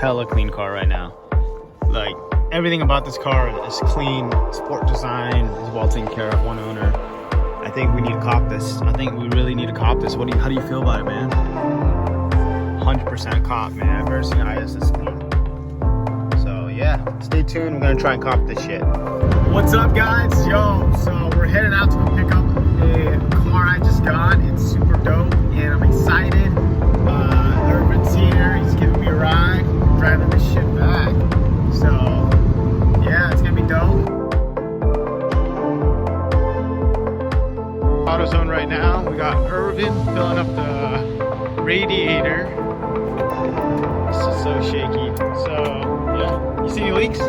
hella clean car right now. Like, everything about this car is clean. Sport design is well taken care of, one owner. I think we need to cop this. I think we really need to cop this. How do you feel about it, man? 100% cop, man. I've never seen IS this clean. So yeah, stay tuned. We're gonna try and cop this shit. What's up, guys? Yo, so we're heading out to go pick up a car I just got. It's super dope, and I'm excited. Urban's here. He's giving me a ride. I'm driving this shit back. So yeah, it's gonna be dope. AutoZone right now. We got Irvin filling up the radiator. This is so shaky. So yeah, you see any leaks?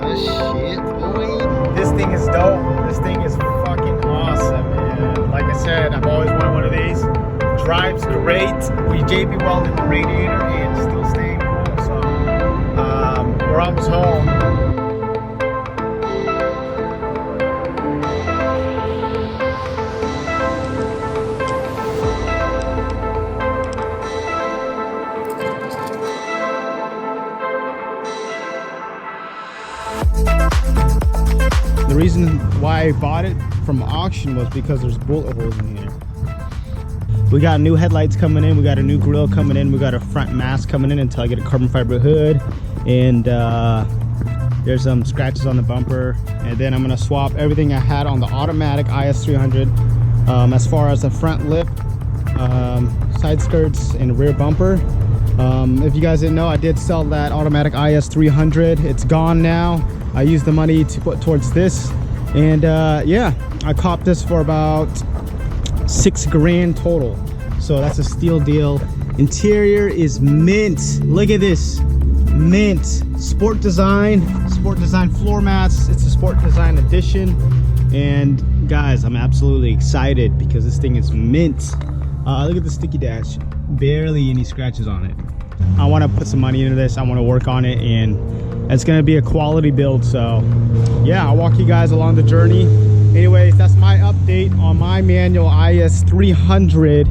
Oh shit, boy. This thing is dope. This thing is fucking awesome, man. Like I said, I've always wanted one of these. Drives great. We JB welded the radiator and still staying cool. So we're almost home. The reason why I bought it from auction was because there's bullet holes in here. We got new headlights coming in, we got a new grille coming in, we got a front mask coming in until I get a carbon fiber hood, and there's some scratches on the bumper. And then I'm gonna swap everything I had on the automatic IS300 as far as the front lip, side skirts, and rear bumper. If you guys didn't know, I did sell that automatic IS300. It's gone now. I used the money to put towards this, and yeah, I copped this for about $6 grand total. So that's a steal deal. Interior is mint. Look at this, mint. Sport design floor mats. It's a sport design edition, and guys, I'm absolutely excited because this thing is mint. Look at the sticky dash, barely any scratches on it. I want to put some money into this. I want to work on it, and it's going to be a quality build. So yeah, I'll walk you guys along the journey. Anyways, that's my update on my manual IS300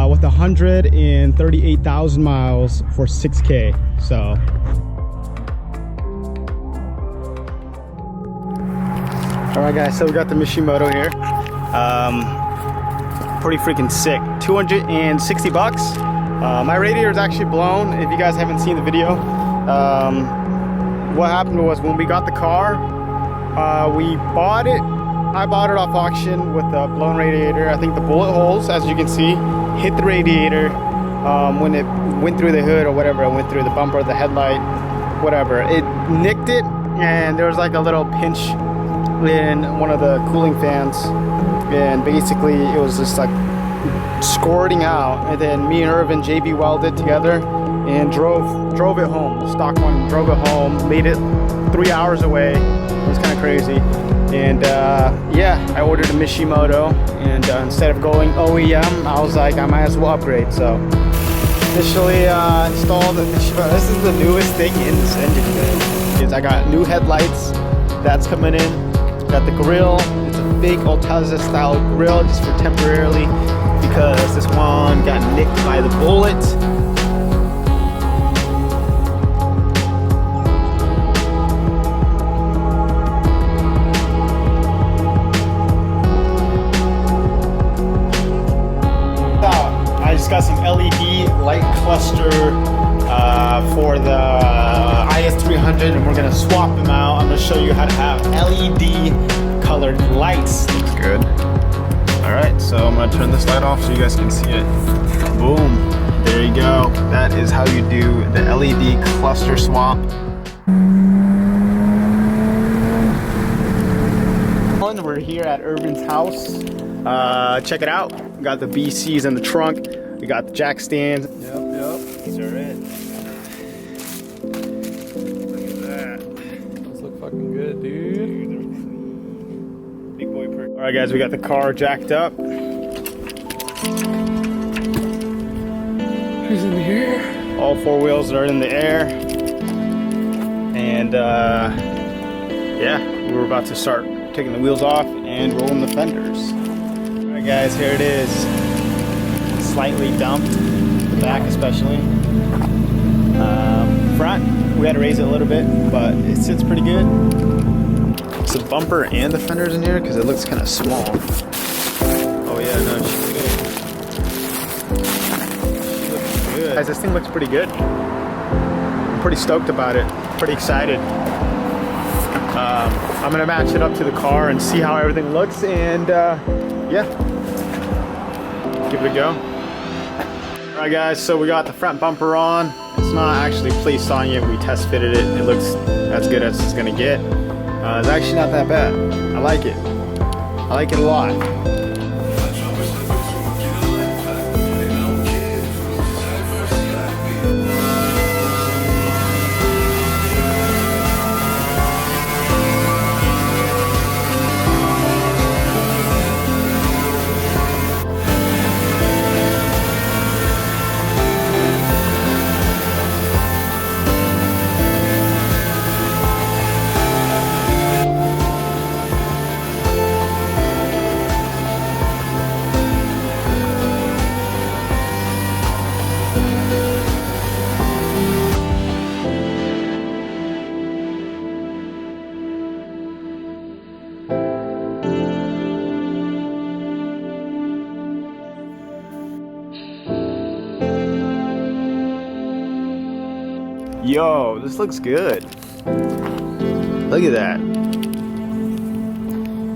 with 138,000 miles for 6K. So all right, guys, so we got the Mishimoto here. Pretty freaking sick. 260 bucks. My radiator is actually blown. If you guys haven't seen the video, what happened was when we got the car, I bought it off auction with a blown radiator. I think the bullet holes, as you can see, hit the radiator when it went through the hood or whatever. It went through the bumper, the headlight, whatever. It nicked it, and there was like a little pinch in one of the cooling fans, and basically it was just like squirting out. And then me and Irvin JB welded together and drove it home. The stock one, drove it home, made it 3 hours away. It was kind of crazy. And yeah, I ordered a Mishimoto, and instead of going OEM, I was like, I might as well upgrade. So officially installed the Mishimoto. This is the newest thing in this engine, guys. I got new headlights, that's coming in. Got the grill. It's a big Altazza style grill, just for temporarily, because this one got nicked by the bullet. I just got some LED light cluster for the IS300, and we're gonna swap them out. I'm gonna show you how to have LED colored lights. Looks good. All right, so I'm gonna turn this light off so you guys can see it. Boom, there you go. That is how you do the LED cluster swap. We're here at Irvin's house. Check it out. We got the BCs in the trunk. We got the jack stands. Yep. These are it. Look at that. Those look fucking good, dude. Big boy perk. All right, guys, we got the car jacked up. Who's in here? All four wheels are in the air. And yeah, we're about to start taking the wheels off and rolling the fenders. All right, guys, here it is. Slightly dumped. back especially. Front, we had to raise it a little bit, but it sits pretty good. It's the bumper and the fenders in here because it looks kind of small. Oh yeah, no, she's good. She looks good. Guys, this thing looks pretty good. I'm pretty stoked about it. Pretty excited. I'm gonna match it up to the car and see how everything looks, and yeah, give it a go. All right, guys. So we got the front bumper on. It's not actually placed on yet. We test fitted it. It looks as good as it's gonna get. It's actually not that bad. I like it. I like it a lot. Yo, this looks good. Look at that.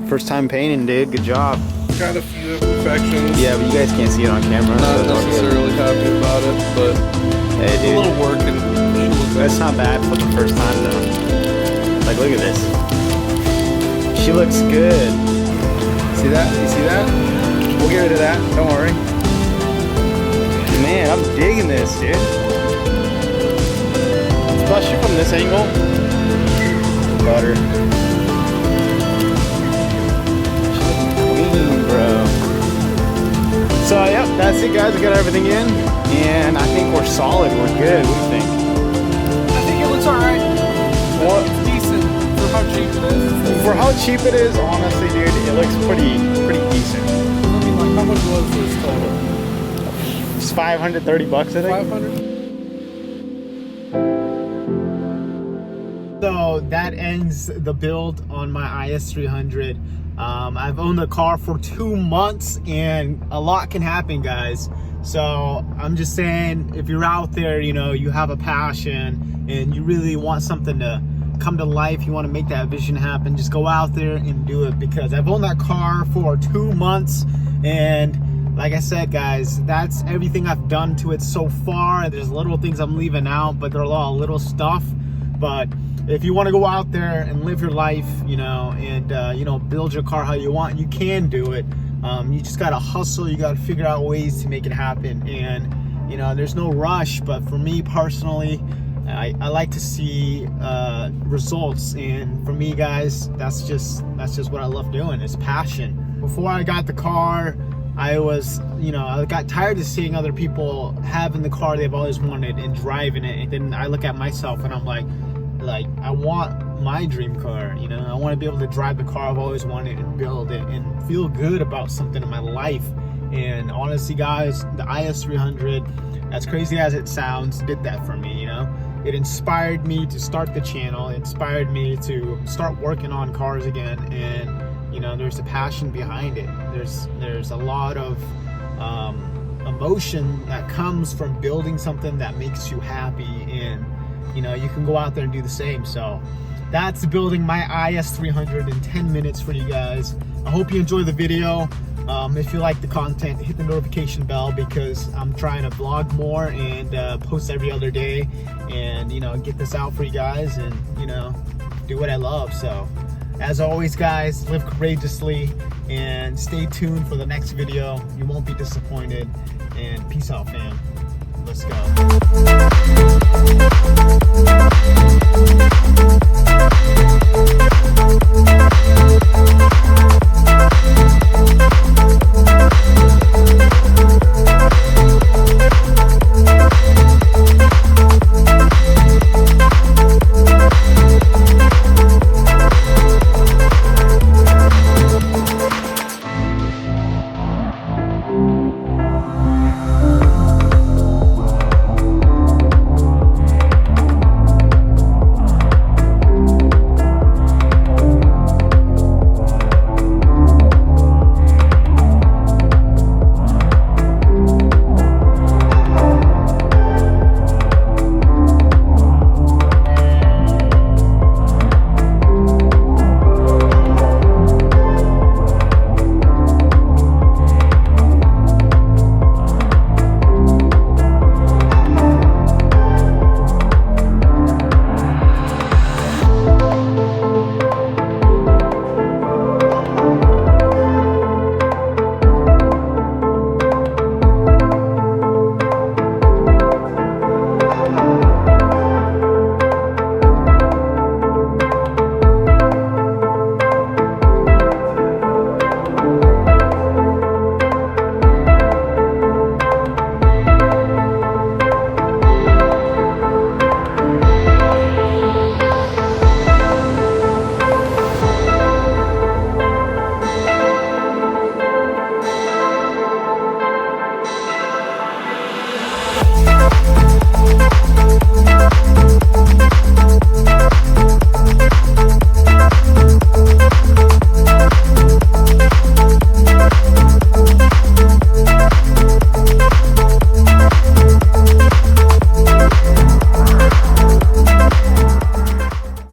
First time painting, dude. Good job. Got a few imperfections. Yeah, but you guys can't see it on camera. Not necessarily happy about it, but hey, dude. a little work and that's not bad for the first time though. Like, look at this. She looks good. See that? You see that? We'll get rid of that. Don't worry. Man, I'm digging this, dude. Especially from this angle. Butter. Clean, bro. So, yep, that's it, guys. We got everything in. And I think we're solid. We're good. What do you think? I think it looks alright. What? It's decent for how cheap it is. For how cheap it is, honestly, dude, it looks pretty decent. I mean, like, how much was this total? It's 530 bucks, I think. 500? So that ends the build on my IS300. I've owned the car for 2 months and a lot can happen, guys. So I'm just saying, if you're out there, you know, you have a passion and you really want something to come to life, you want to make that vision happen, just go out there and do it, because I've owned that car for 2 months, and like I said, guys, that's everything I've done to it so far. There's little things I'm leaving out, but there are a lot of little stuff. But if you want to go out there and live your life, you know, and you know, build your car how you want, you can do it. You just gotta hustle. You gotta figure out ways to make it happen, and you know, there's no rush. But for me personally, I like to see results, and for me, guys, that's just what I love doing. It's passion. Before I got the car, I was, you know, I got tired of seeing other people having the car they've always wanted and driving it, and then I look at myself and I'm like I want my dream car, you know. I want to be able to drive the car I've always wanted and build it and feel good about something in my life. And honestly, guys, the IS300, as crazy as it sounds, did that for me, you know. It inspired me to start the channel. It inspired me to start working on cars again, and you know, there's a passion behind it. There's a lot of emotion that comes from building something that makes you happy, and you know, you can go out there and do the same. So that's building my IS300 in 10 minutes for you guys. I hope you enjoy the video. If you like the content, hit the notification bell, because I'm trying to vlog more and post every other day, and you know, get this out for you guys, and you know, do what I love. So as always, guys, live courageously and stay tuned for the next video. You won't be disappointed, and peace out, fam. Let's go.